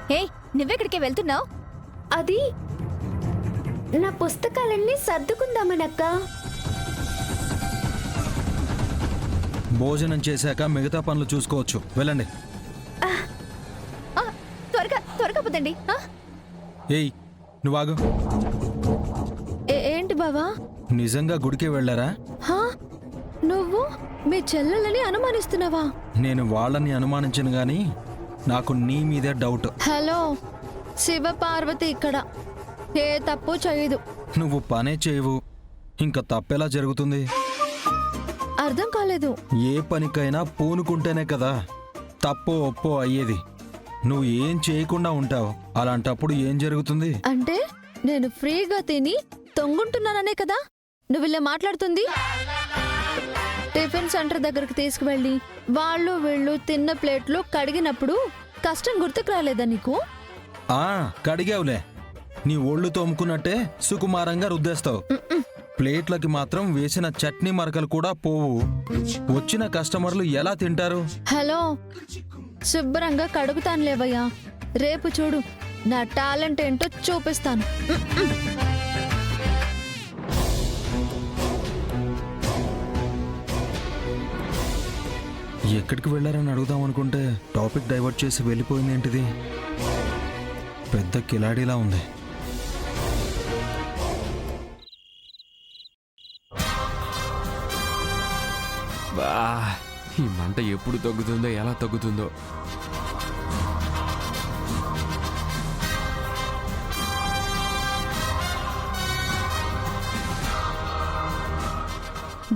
హే, నువ్వెక్కడికి వెళ్తున్నావు? అది నా పుస్తకాలన్నీ సర్దుకుందామనక్క. భోజనం చేశాక మిగతా పనులు చూసుకోవచ్చు, వెళ్ళండి. త్వరగా త్వరగా పోతండి. ఏయ్, నువ్వు ఆగు. ఏంటి బావా? నిజంగా గుడికి వెళ్ళారా? నువ్వు మీ చెల్లెలని అనుమానిస్తున్నావా? నేను వాళ్ళని అనుమానించను గాని నాకు నీ మీదే డౌట్. హలో, శివ పార్వతి ఇక్కడ. ఏ తప్పు చేయదు. నువ్వు పనే చేయవు, ఇంకా తప్పెలా జరుగుతుంది? అర్థం కాలేదు. ఏ పనికైనా పూనుకుంటేనే కదా తప్పో ఒప్పో అయ్యేది. నువ్వు ఏం చేయకుండా ఉంటావు, అలాంటప్పుడు ఏం జరుగుతుంది? అంటే నేను ఫ్రీగా తిని తొంగుంటున్నాననే కదా నువ్వు ఇలా మాట్లాడుతుంది? టిఫిన్ సెంటర్ దగ్గరికి తీసుకువెళ్ళి వాళ్ళు వీళ్ళు తిన్న ప్లేట్లు కడిగినప్పుడు కష్టం గుర్తుకు రాలేదా నీకు? కడిగావులే, నీ ఒళ్ళు తోముకున్నట్టే సుకుమారంగా రుద్దేస్తావు. ప్లేట్లకి మాత్రం వేసిన చట్నీ మరకలు కూడా పోవు. వచ్చిన కస్టమర్లు ఎలా తింటారు? హలో, శుభ్రంగా కడుగుతాను లేవయ్యా. రేపు చూడు, నా టాలెంట్ ఏంటో చూపిస్తాను. ఎక్కడికి వెళ్ళారని అడుగుదాం అనుకుంటే టాపిక్ డైవర్ట్ చేసి వెళ్ళిపోయింది ఏంటిది? పెద్ద కిలాడీలా ఉంది. ఈ మంట ఎప్పుడు తగ్గుతుందో, ఎలా తగ్గుతుందో.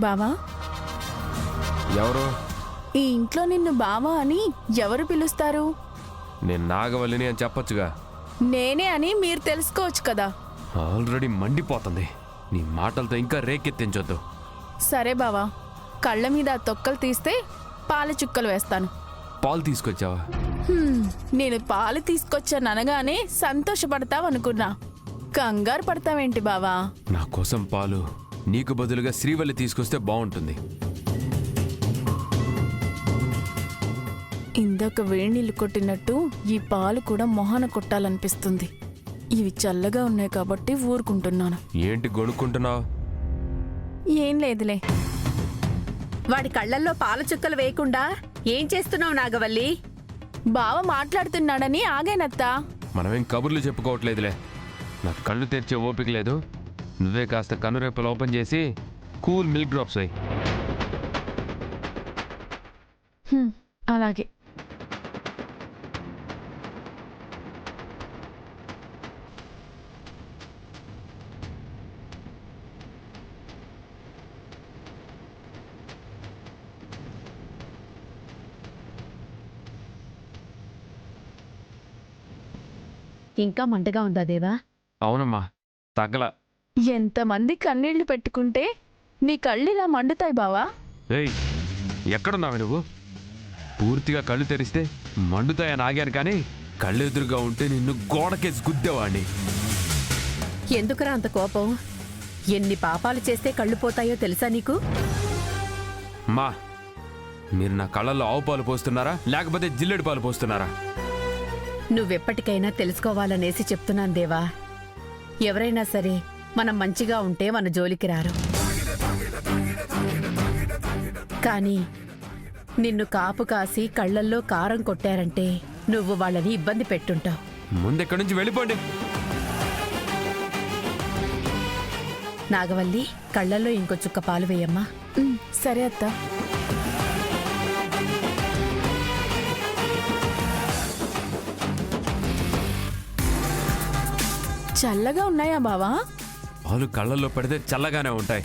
బావా, ఎవరు? ఈ ఇంట్లో నిన్ను బావా అని ఎవరు పిలుస్తారు? నేను నాగవల్లిని అని చెప్పొచ్చుగా. నేనే అని మీరు తెలుసుకోవచ్చు కదా. ఆల్రెడీ మండిపోతుంది, నీ మాటలతో ఇంకా రేకెత్తించొద్దు. సరే బావా, కళ్ళ మీద తొక్కలు తీస్తే పాల చుక్కలు వేస్తాను. పాలు తీసుకొచ్చావా? నేను పాలు తీసుకొచ్చాననగానే సంతోషపడతావనుకున్నా. కంగారు పడతావేంటి బావా? నా కోసం పాలు నీకు బదులుగా శ్రీవల్లి తీసుకొస్తే బాగుంటుంది. ఇందాక వేడి నీళ్ళు కొట్టినట్టు ఈ పాలు కూడా మొహాన కొట్టాలనిపిస్తుంది. ఇవి చల్లగా ఉన్నాయి కాబట్టి ఊరుకుంటున్నాను. ఏంటి గొనుక్కుంటున్నావు? ఏం లేదులే. వాడి కళ్ళల్లో పాల చుక్కలు వేయకుండా ఏం చేస్తున్నావు నాగవల్లి? బావ మాట్లాడుతున్నాడని ఆగానత్తా. మనమేం కబుర్లు చెప్పుకోవట్లేదులే. నాకు కళ్ళు తెరిచే ఓపిక లేదు. నువ్వే కాస్త కనురేపలు ఓపెన్ చేసి కూల్ మిల్క్ డ్రాప్స్ అయ్యి. అలాగే. ఇంకా మంటగా ఉందా దేవా? అవునమ్మా, తగ్గల. ఎంతమంది కన్నీళ్లు పెట్టుకుంటే నీ కళ్ళిలా మండుతాయి బావా. ఏయ్, ఎక్కడున్నావు నువ్వు? పూర్తిగా కళ్ళు తెరిస్తే మండుతాయని ఆగాను, కానీ కళ్ళు ఎదురుగా ఉంటే నిన్ను గోడకేసి గుద్దేవాడిని. ఎందుకురా అంత కోపం? ఎన్ని పాపాలు చేస్తే కళ్ళు పోతాయో తెలుసా నీకు? మా, మీరు నా కళ్ళల్లో ఆవు పాలు పోస్తున్నారా లేకపోతే జిల్లెడు పాలు పోస్తున్నారా? నువ్వెప్పటికైనా తెలుసుకోవాలనేసి చెప్తున్నాను దేవా. ఎవరైనా సరే మనం మంచిగా ఉంటే మన జోలికి రారు. కానీ నిన్ను కాపు కాసి కళ్ళల్లో కారం కొట్టారంటే నువ్వు వాళ్ళని ఇబ్బంది పెట్టుంటావు. ముందెక్కడి నుంచి వెళ్ళిపోండి. నాగవల్లి, కళ్ళల్లో ఇంకో చుక్క పాలు వేయమ్మా. సరే అత్తా. చల్లగా ఉన్నాయా బావా? పాలు కళ్ళల్లో పడితే చల్లగానే ఉంటాయి,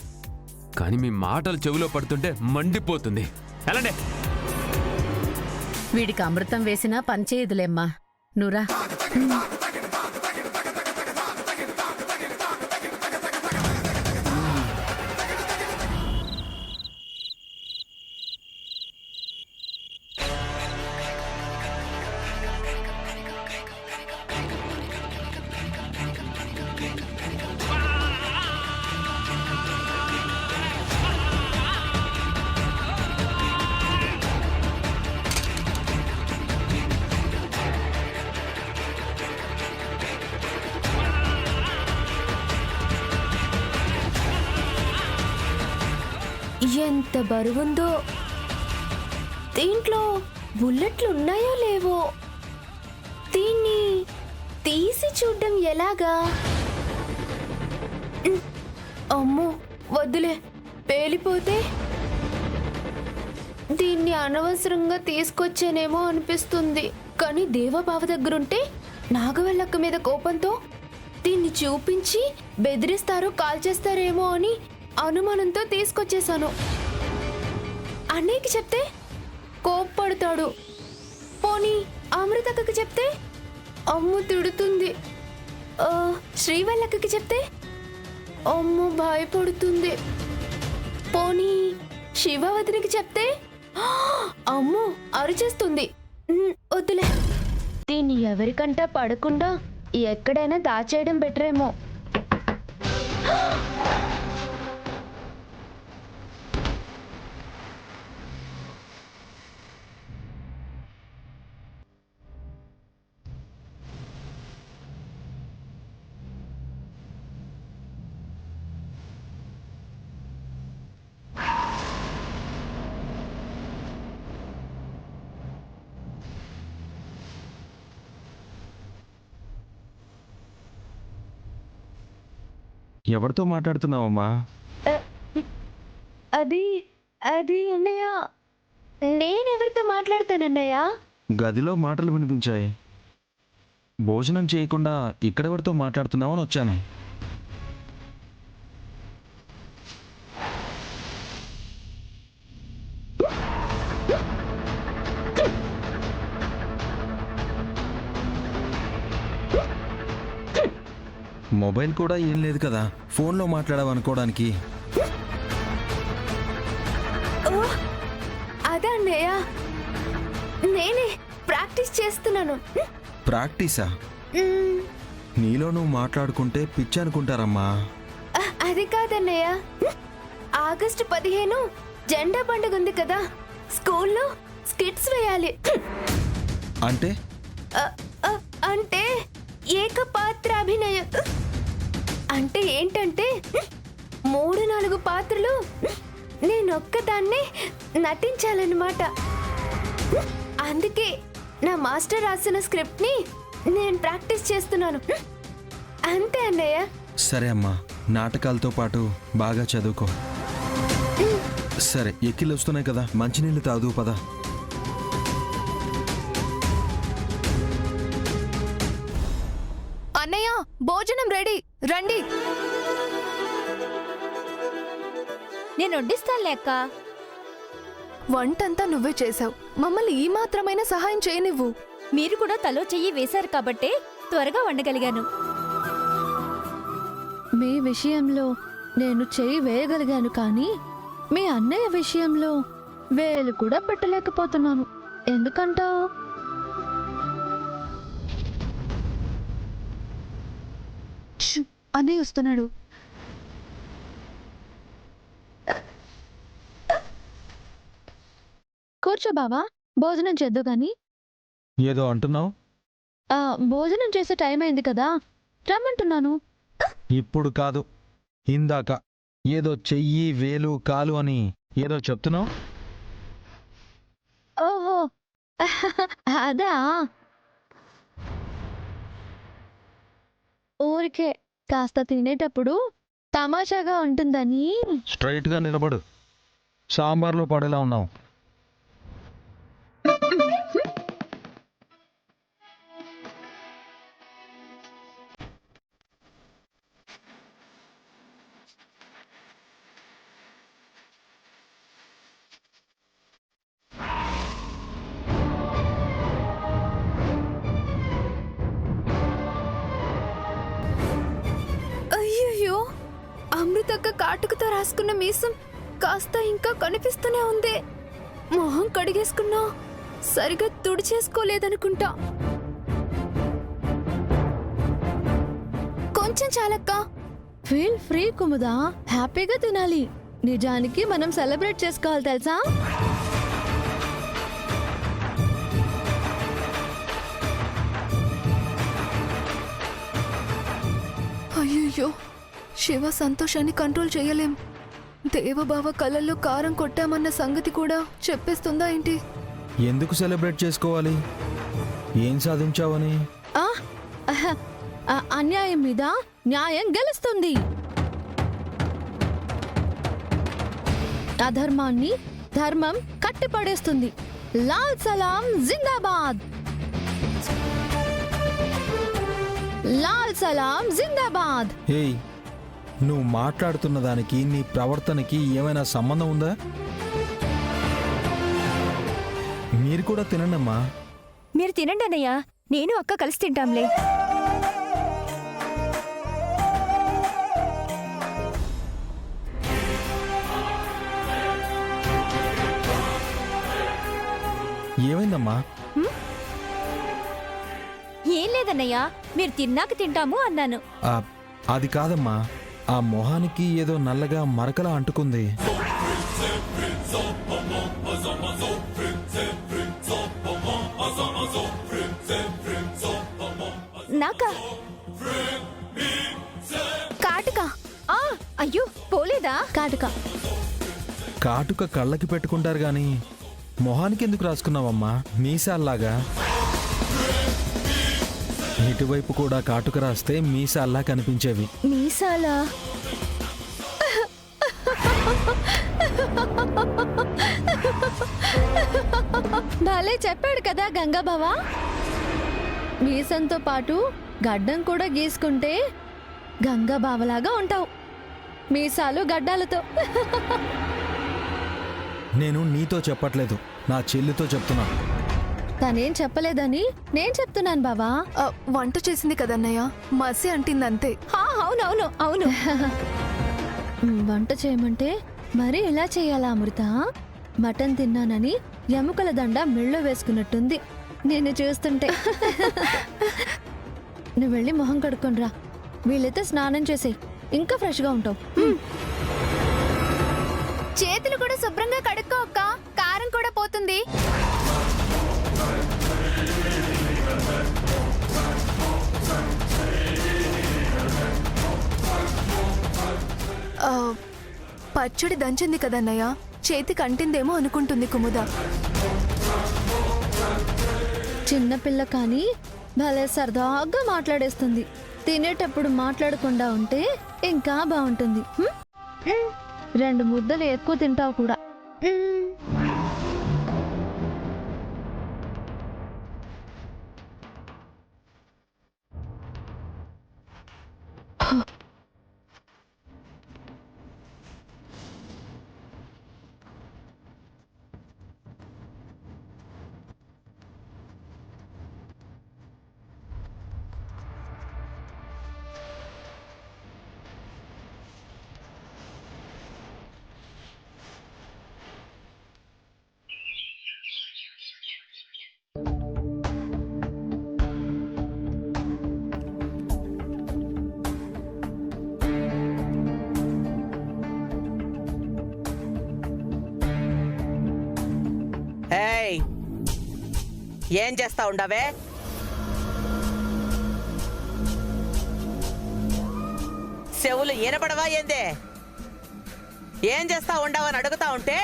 కానీ మీ మాటలు చెవిలో పడుతుంటే మండిపోతుంది. ఎలాండే? వీడికి అమృతం వేసినా పనిచేయదులేమ్మా. నువ్వురా. ఎంత బరువుందో. దీంట్లో బుల్లెట్లు ఉన్నాయో లేవో. దీన్ని తీసి చూడ్డం ఎలాగా? అమ్మో వద్దులే, పేలిపోతే. దీన్ని అనవసరంగా తీసుకొచ్చానేమో అనిపిస్తుంది. కానీ దేవబావ దగ్గరుంటే నాగవల్లక్క మీద కోపంతో దీన్ని చూపించి బెదిరిస్తారో కాల్చేస్తారేమో అని అనుమానంతో తీసుకొచ్చేశాను. అన్నయ్యకి చెప్తే కోప్పడతాడు. పోనీ అమృతక్కకి చెప్తే అమ్ము తిడుతుంది. శ్రీవల్లక్కకి చెప్తే అమ్ము భయపడుతుంది. పోనీ శివవతినికి చెప్తే అమ్ము అరిచేస్తుంది. వద్దులే, దీన్ని ఎవరికంటా పడకుండా ఎక్కడైనా దాచేయడం బెటరేమో. ఎవరితో మాట్లాడుతున్నావమ్మా? అది అది అన్నయ్య, నేనెవరితో మాట్లాడతానన్నయ్య? గదిలో మాటలు వినిపించాయి. భోజనం చేయకుండా ఇక్కడెవరితో మాట్లాడుతున్నావని వచ్చాను. మొబైల్ కూడా ఏం లేదు కదా ఫోన్లో మాట్లాడావనుకోవడానికి. అదే అన్నయ్య, నేనే ప్రాక్టీస్ చేస్తున్నాను. ప్రాక్టీసా? నీలో నువ్వు మాట్లాడుకుంటే పిచ్చి అనుకుంటారమ్మా. అది కాదన్నయ్య, ఆగస్టు 15 జెండా పండుగ ఉంది కదా, స్కూల్లో స్కిట్స్ వేయాలి. అంటే అంటే ఏకపాత్ర అభినయం. అంటే ఏంటంటే 3-4 పాత్రలు నేనొక్కదాన్నే నటించాలన్నమాట. అందుకే నా మాస్టర్ రాసిన స్క్రిప్ట్ ని నేను ప్రాక్టీస్ చేస్తున్నాను. అంతే అన్నయ్య. సరే అమ్మా, నాటకాలతో పాటు బాగా చదువుకో. సరే, ఎక్కిళ్ళు వస్తున్నాయి కదా, మంచినీళ్ళు తాగు పద. అన్నయ్య, భోజనం రెడీ, రండి. నేను వడ్డిస్తానులే అక్క. వంటంతా నువ్వే చేసావు, మమ్మల్ని ఈ మాత్రమైన సహాయం చేయనివ్వు. మీరు కూడా తలో చెయ్యి వేశారు కాబట్టే త్వరగా వండగలిగాను. మీ విషయంలో నేను చెయ్యి వేయగలిగాను, కానీ మీ అన్నయ్య విషయంలో వేలు కూడా పెట్టలేకపోతున్నాను. ఎందుకంటావు? అన్నయ్య వస్తున్నాడు. కూర్చో బావా, భోజనం చేద్దు గాని. ఏదో అంటున్నావు? భోజనం చేసే టైం అయింది కదా, రమ్మంటున్నాను. ఇప్పుడు కాదు, ఇందాక ఏదో చెయ్యి వేలు కాలు అని ఏదో చెప్తున్నావు. ఓహో, అదా, ఊరికే కాస్త తినేటప్పుడు తమాషాగా ఉంటుందని. స్ట్రైట్గా నిలబడు, సాంబార్లో పడేలా ఉన్నావు. అయ్యయ్యో, అమృతక్క కాటుకతో రాసుకున్న మీసం కాస్త ఇంకా కనిపిస్తూనే ఉంది. మొహం కడిగేసుకున్నా సరిగా తుడిచేసుకోలేదనుకుంటా. కొంచెం చాలక్క. ఫీల్ ఫ్రీ కుముదా, హ్యాపీగా తినాలి. నిజానికి మనం సెలబ్రేట్ చేసుకోవాలి తెలుసా. అయ్యయ్యో, శివ సంతోషాన్ని కంట్రోల్ చేయలేం. దేవబావ కళ్ళల్లో కారం కొట్టామన్న సంగతి కూడా చెప్పేస్తుందా ఏంటి? ఎందుకు సెలబ్రేట్ చేసుకోవాలి? ఏం సాధించావని? ఆ, అహ, అన్యాయం మీద న్యాయం గెలుస్తుంది. అధర్మాన్ని ధర్మం కట్టిపడేస్తుంది. లాల్ సలాం జిందాబాద్! లాల్ సలాం జిందాబాద్! ఏయ్, నువ్వు మాట్లాడుతున్న దానికి నీ ప్రవర్తనకి ఏమైనా సంబంధం ఉందా? మీరు కూడా తినండమ్మా. మీరు తినండి అన్నయ్య, నేను అక్క కలిసి తింటాంలే. ఏమైందమ్మా? ఏం లేదన్నయ్య, మీరు తిన్నాక తింటాము అన్నాను. అది కాదమ్మా, ఆ మొహానికి ఏదో నల్లగా మరకలా అంటుకుంది. నాకా? కాటుక? అయ్యో పోలేదా? కాటుక కాటుక కళ్ళకి పెట్టుకుంటారు గాని మొహానికి ఎందుకు రాసుకున్నావమ్మా? మీసాల్లాగా. ఇటువైపు కూడా కాటుక రాస్తే మీసాల్లా కనిపించేవి. మీసాలా? భలే చెప్పాడు కదా గంగాబావ. మీసంతో పాటు గడ్డం కూడా గీసుకుంటే గంగాబావలాగా ఉంటావు. మీసాలు గడ్డాలతో. నేను నీతో చెప్పట్లేదు, నా చెల్లితో చెప్తున్నా. తనేం చెప్పలేదని నేను చెప్తున్నాను బావా. వంట చేసింది కదన్నయ్య, మసి అంటిందంతే. అవునవును అవును. వంట చేయమంటే మరి ఎలా చేయాలా అమృత? మటన్ తిన్నానని ఎముకల దండ మెళ్ళో వేసుకున్నట్టుంది నిన్ను చూస్తుంటే. నువ్వు వెళ్ళి మొహం కడుక్కొనిరా. వీళ్ళైతే స్నానం చేసేయి, ఇంకా ఫ్రెష్గా ఉంటావు. చేతులు కూడా శుభ్రంగా కడుక్కో అక్క, కారం కూడా పోతుంది. పచ్చడి దంచింది కదన్నయ్య, చేతికి అంటిందేమో అనుకుంటుంది కుముద. చిన్నపిల్ల కానీ భలే సరదాగా మాట్లాడేస్తుంది. తినేటప్పుడు మాట్లాడకుండా ఉంటే ఇంకా బాగుంటుంది. 2 ముద్దలు ఎక్కువ తింటావు కూడా. ఏయ్, ఏం చేస్తా ఉండవే? చెవులు వినపడవా ఏందే? ఏం చేస్తా ఉండవని అడుగుతా ఉంటే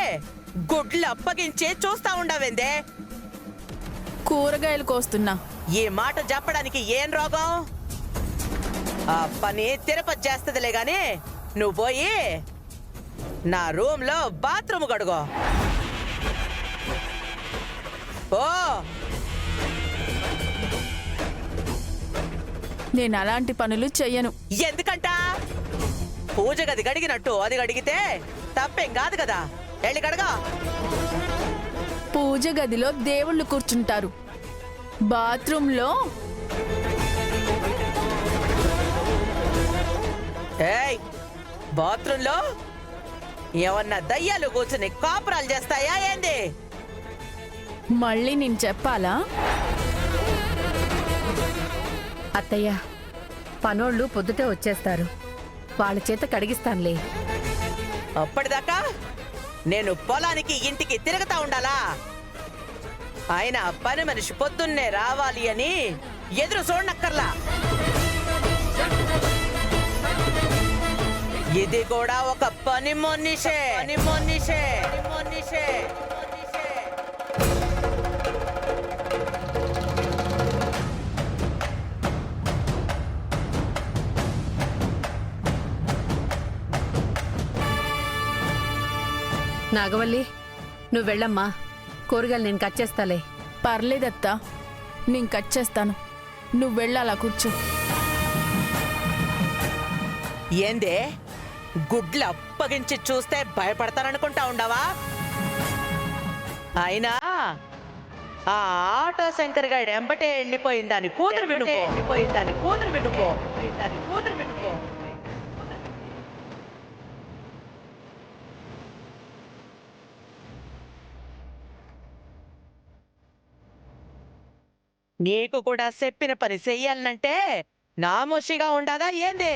గుడ్లు అప్పగించి చూస్తా ఉండవేందే? కూరగాయలు కోస్తున్నా. ఈ మాట చెప్పడానికి ఏం రోగం? ఆ పని తిరుపతి చేస్తుందిలే గాని నువ్వు పోయి నా రూమ్ లో బాత్రూమ్ కడుగో. ఓ, నేను అలాంటి పనులు చెయ్యను. ఎందుకంట? పూజ గది గడిగినట్టు అది గడిగితే తప్పేం కాదు కదా. వెళ్ళి కడగా. పూజ గదిలో దేవుళ్ళు కూర్చుంటారు, బాత్రూంలో ఏయ్, బాత్రూంలో ఏమన్నా దయ్యాలు కూర్చుని కాపురాలు చేస్తాయా ఏంది? మళ్ళీ నేను చెప్పాలా? అత్తయ్య, పనోళ్ళు పొద్దుటే వచ్చేస్తారు, వాళ్ళ చేత కడిగిస్తానులే. అప్పటిదాకా నేను పొలానికి ఇంటికి తిరుగుతా ఉండాలా? ఆయన పని మనిషి పొద్దున్నే రావాలి అని ఎదురు చూడనక్కర్లా. ఇది కూడా ఒక పని మనిషే. నాగవల్లి నువ్వు వెళ్ళమ్మా, కూరగాయలు నేను కట్ చేస్తాలే. పర్లేదత్తా, నేను కట్ చేస్తాను. నువ్వు వెళ్ళాలా కూర్చో. ఏందే గుడ్లు అప్పగించి చూస్తే భయపడతాననుకుంటా ఉండవా? అయినా ఆ ఆటో శంకర్ గారి ఎంబటే వెళ్ళిపోయిందని కూతురు వినుకో. నీకు కూడా చెప్పిన పని చెయ్యాలంటే నామోషిగా ఉండదా ఏంది?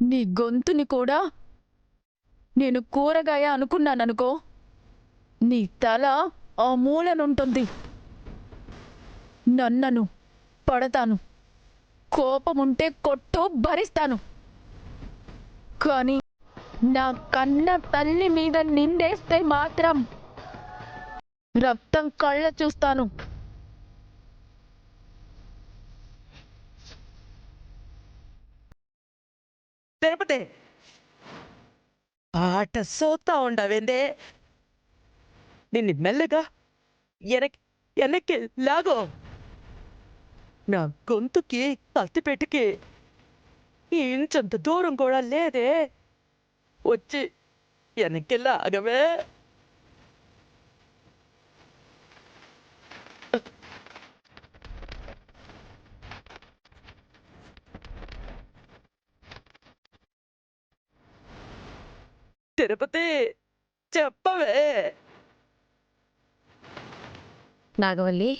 నీ గొంతుని కూడా నేను కూరగాయ అనుకున్నాననుకో, నీ తల ఆ మూలనుంటుంది. నన్నను పడతాను, కోపముంటే కొట్టు భరిస్తాను. కానీ నా కన్న తల్లి మీద నిందేస్తే మాత్రం రక్తం కళ్ళ చూస్తాను. తిరుపతి ఆట సోతా ఉండవేందే? నిన్ను మెల్లగా వెనక్కి లాగో. నా గొంతుకి కత్తిపెట్టుకి ఇంచంత దూరం కూడా లేదే. వచ్చి వెనక్కి లాగవే. తిరుపతి చెప్పవే. నాగవల్లి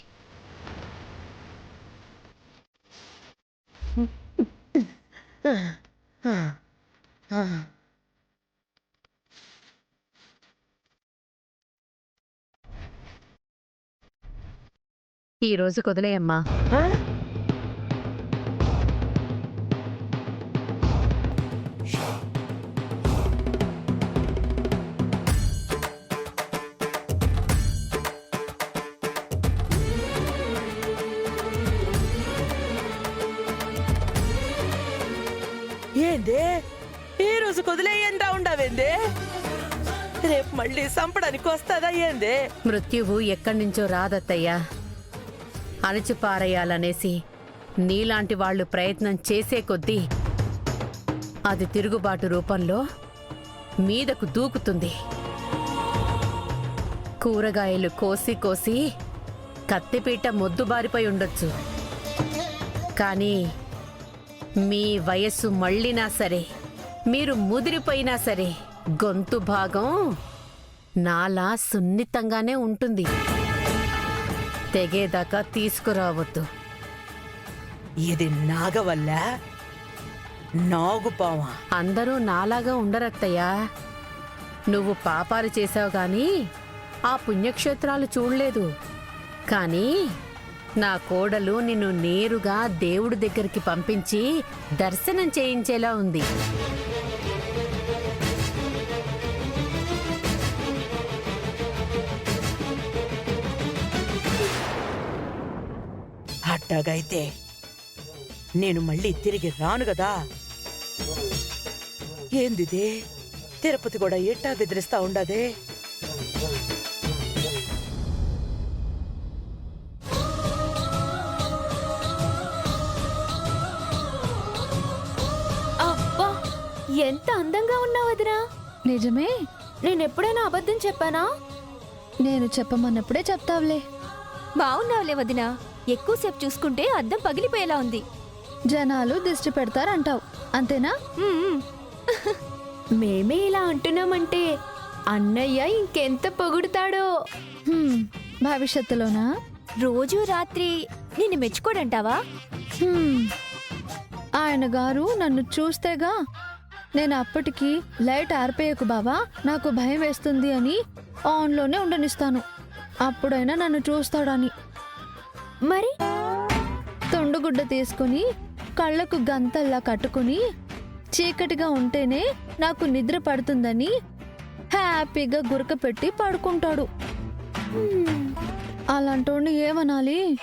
ఈ రోజు కుదలేయమ్మా. ఏందే ఈ రోజు కుదిలేయందా ఉండవేందే? రేపు మళ్ళీ సంపడానికి వస్తుందా ఏందే? మృత్యువు ఎక్కడి నుంచో రాదత్తయ్యా. అణచిపారేయాలనేసి నీలాంటి వాళ్ళు ప్రయత్నం చేసే కొద్దీ అది తిరుగుబాటు రూపంలో మీదకు దూకుతుంది. కూరగాయలు కోసి కోసి కత్తిపీట మొద్దుబారిపోయి ఉండొచ్చు, కానీ మీ వయస్సు మళ్ళినా సరే, మీరు ముదిరిపోయినా సరే, గొంతు భాగం నాలా సున్నితంగానే ఉంటుంది. తెగేదాకా తీసుకురావద్దు. ఇది నాగవల్ల నాగుపావా? అందరూ నాలాగా ఉండరత్తయ్యా. నువ్వు పాపాలు చేశావు గాని ఆ పుణ్యక్షేత్రాలు చూడలేదు. కానీ నా కోడలు నిన్ను నేరుగా దేవుడి దగ్గరికి పంపించి దర్శనం చేయించేలా ఉంది. అట్టాగైతే నేను మళ్ళీ తిరిగి రాను కదా. ఏందిదే తిరుపతి కూడా ఎట్టా బెదిరిస్తా ఉండదే? అబ్బా, ఎంత అందంగా ఉన్నావు వదినా. నిజమే. నేనెప్పుడైనా అబద్ధం చెప్పానా? నేను చెప్పమన్నప్పుడే చెప్తావులే. బాగున్నావులే వదినా. ఎక్కువసేపు చూసుకుంటే అద్దం పగిలిపోయేలా ఉంది. జనాలు దిష్టి పెడతారంటావు, అంతేనా? మ్మ్. మేమే ఇలా అంటున్నామంటే అన్నయ్య ఇంకెంత పొగుడుతాడో. హ్మ్, భవిష్యత్తులోనా? రోజు రాత్రి నిన్ను మెచ్చుకోడంటావా? హ్మ్, ఆయన గారు నన్ను చూస్తేగా నేను అప్పటికి లైట్ ఆర్పేయకు బావా, నాకు భయం వేస్తుంది అని ఆన్లోనే ఉండనిస్తాను. అప్పుడైనా నన్ను చూస్తాడని. మరి తుండుగుడ్డ తీసుకుని కళ్ళకు గంతల్లా కట్టుకుని చీకటిగా ఉంటేనే నాకు నిద్ర పడుతుందని హ్యాపీగా గురక పెట్టి పడుకుంటాడు. అలాంటోడిని ఏమనాలి?